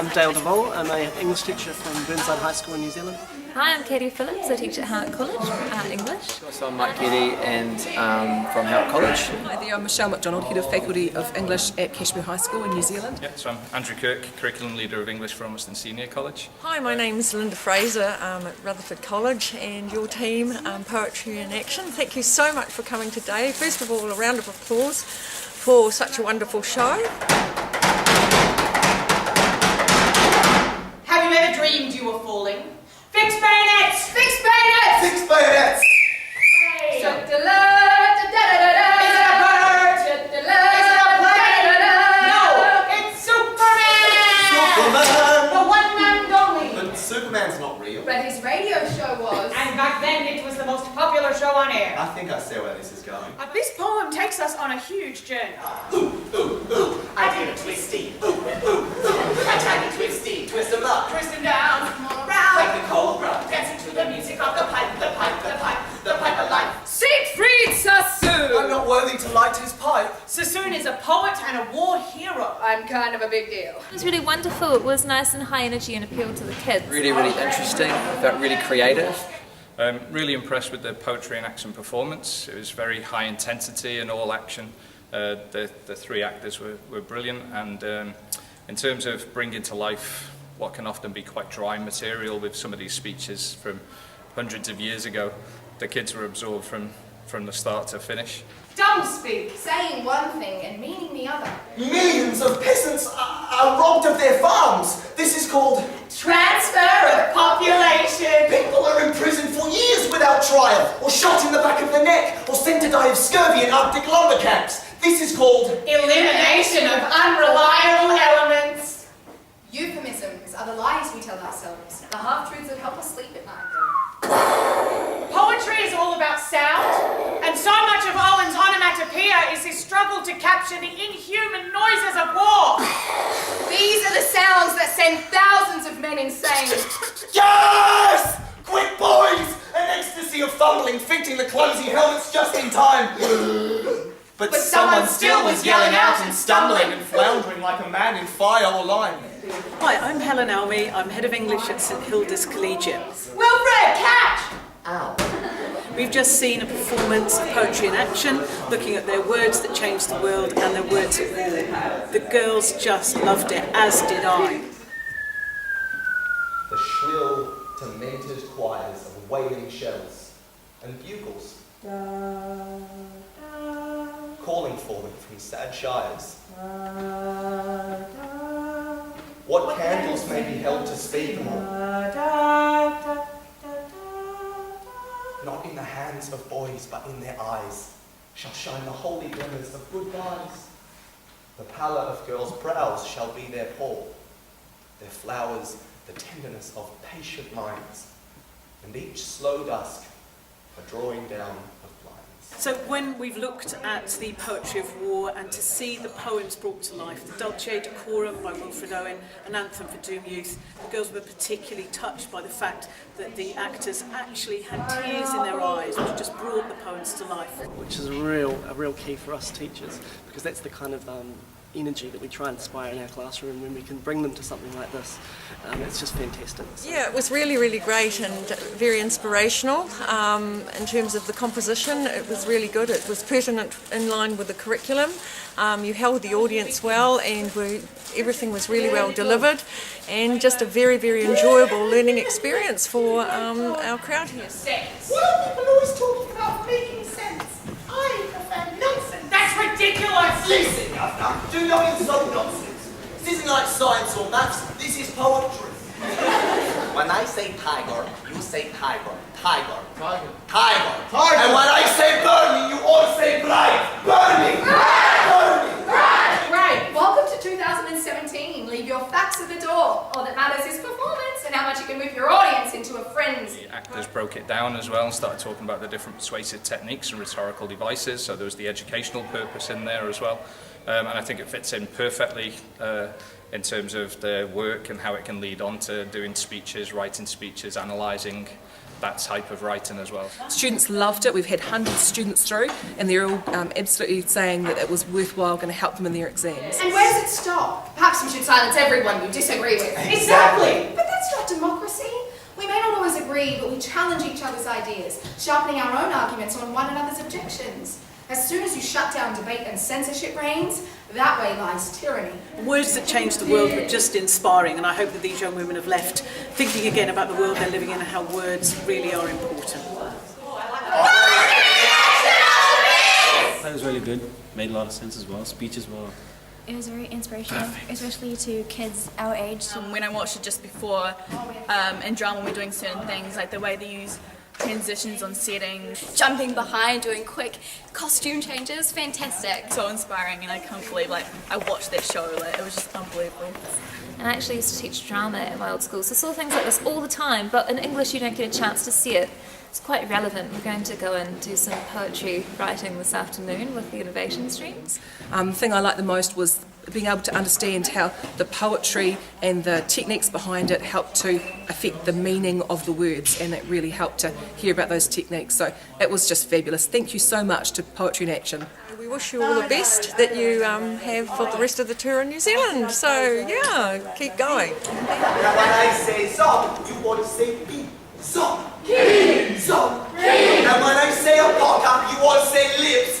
I'm Dale DeVol. I'm an English teacher from Burnside High School in New Zealand. Hi, I'm Katie Phillips. I teach at Howard College, English. So I'm Mike Getty and from Howard College. Hi there, I'm Michelle McDonald, Head of Faculty of English at Cashmere High School in New Zealand. Yeah, so I'm Andrew Kirk, Curriculum Leader of English for Ormiston Senior College. Hi, my name's Linda Fraser at Rutherford College, and your team, Poetry in Action. Thank you so much for coming today. First of all, a round of applause for such a wonderful show. Have you ever dreamed you were falling? Fix bayonets! Fix bayonets! Fix bayonets! Is it a bird? Is it a plane? No, it's Superman! Superman! The one and only. But Superman's not real. But his radio show was. And back then it was the most popular show on air. I think I see where this is going. This poem takes us on a huge journey. Ooh, ooh, ooh, I did a twisty. Ooh, ooh, ooh, a tiny twisty. Twist 'em up, Twist him down, all around. like the cobra. Dancing to the music of the pipe, the pipe, the pipe, the pipe of life. Siegfried Sassoon! I'm not worthy to light his pipe. Sassoon is a poet and a war hero. I'm kind of a big deal. It was really wonderful. It was nice and high energy and appealed to the kids. Really, really interesting, felt really creative. Really impressed with the poetry and action performance. It was very high intensity and all action. The three actors were brilliant, and in terms of bringing to life what can often be quite dry material with some of these speeches from hundreds of years ago, the kids were absorbed from the start to finish. Dumb speak. Saying one thing and meaning the other. Millions of peasants are robbed of their farms. This is called Transfer of population. people are imprisoned for years without trial, or shot in the back of the neck, or sent to die of scurvy in Arctic lumber camps. This is called Elimination of unreliable elements. Euphemisms are the lies we tell ourselves, the half-truths that help us sleep at night. Poetry is all about sound, and so much of Owen's onomatopoeia is his struggle to capture the inhuman noises of war. These are the sounds that send thousands of men insane. Yes! Quick, boys! An ecstasy of fumbling, fitting the clumsy helmets just in time. But someone still was yelling out and stumbling and floundering like a man in fire or lime. Hi, I'm Helen Almy. I'm Head of English at St Hilda's Collegiate. Wilfred, catch! Ow. We've just seen a performance of Poetry in Action, looking at their words that changed the world and their words of war. The girls just loved it, as did I. The shrill, tormented choirs of wailing shells and bugles calling for them from sad shires. What candles may be held to speed them all? Not in the hands of boys, but in their eyes shall shine the holy glimmers of goodbyes. The pallor of girls' brows shall be their pall, their flowers the tenderness of patient minds, and each slow dusk a drawing down of blinds. So when we've looked at the poetry of war and to see the poems brought to life, the Dulce Decorum by Wilfred Owen, an anthem for doomed youth, the girls were particularly touched by the fact that the actors actually had tears in their eyes, which just brought the poems to life. Which is a real key for us teachers, because that's the kind of energy that we try and inspire in our classroom. When we can bring them to something like this, it's just fantastic. Yeah, it was really great and very inspirational. In terms of the composition, it was really good. It was pertinent in line with the curriculum. You held the audience well, and everything was really well delivered, and just a very enjoyable learning experience for our crowd here. Why are people always talking about making sense? I prefer nonsense. That's ridiculous! Listen, Governor, do not insult nonsense. This isn't like science or maths, this is poetry. When I say tiger, you say tiger. Tiger. Tiger. Tiger. Tiger. And when I say burning, you all say blind. Burning. Burning. Right, welcome to 2017. Leave your facts at the door. All that matters is performance and how much you can move your audience into a frenzy. The actors broke it down as well and started talking about the different persuasive techniques and rhetorical devices, so there was the educational purpose in there as well. And I think it fits in perfectly in terms of their work and how it can lead on to doing speeches, writing speeches, analysing that type of writing as well. Students loved it. We've had hundreds of students through, and they're all absolutely saying that it was worthwhile, going to help them in their exams. And where does it stop? Perhaps we should silence everyone you disagree with. Exactly. But that's not democracy. We may not always agree, but we challenge each other's ideas, sharpening our own arguments on one another's objections. As soon as you shut down debate and censorship reigns, that way lies tyranny. Words that change the world were just inspiring, and I hope that these young women have left thinking again about the world they're living in and how words really are important. That was really good. Made a lot of sense as well. Speeches were... It was very inspirational, especially to kids our age. When I watched it just before, in drama we're doing certain things, like the way they use transitions on setting. Jumping behind, doing quick costume changes, fantastic. So inspiring, and I can't believe I watched that show, it was just unbelievable. And I actually used to teach drama at my old school, so I saw things like this all the time, but in English you don't get a chance to see it. It's quite relevant. We're going to go and do some poetry writing this afternoon with the innovation streams. The thing I liked the most was being able to understand how the poetry and the techniques behind it helped to affect the meaning of the words, and it really helped to hear about those techniques. So it was just fabulous. Thank you so much to Poetry in Action. We wish you all the best that you have for the rest of the tour in New Zealand. So yeah, keep going. Now when I say song, you want to say beat. Song. Song. And when I say a cock up, you want to say lips.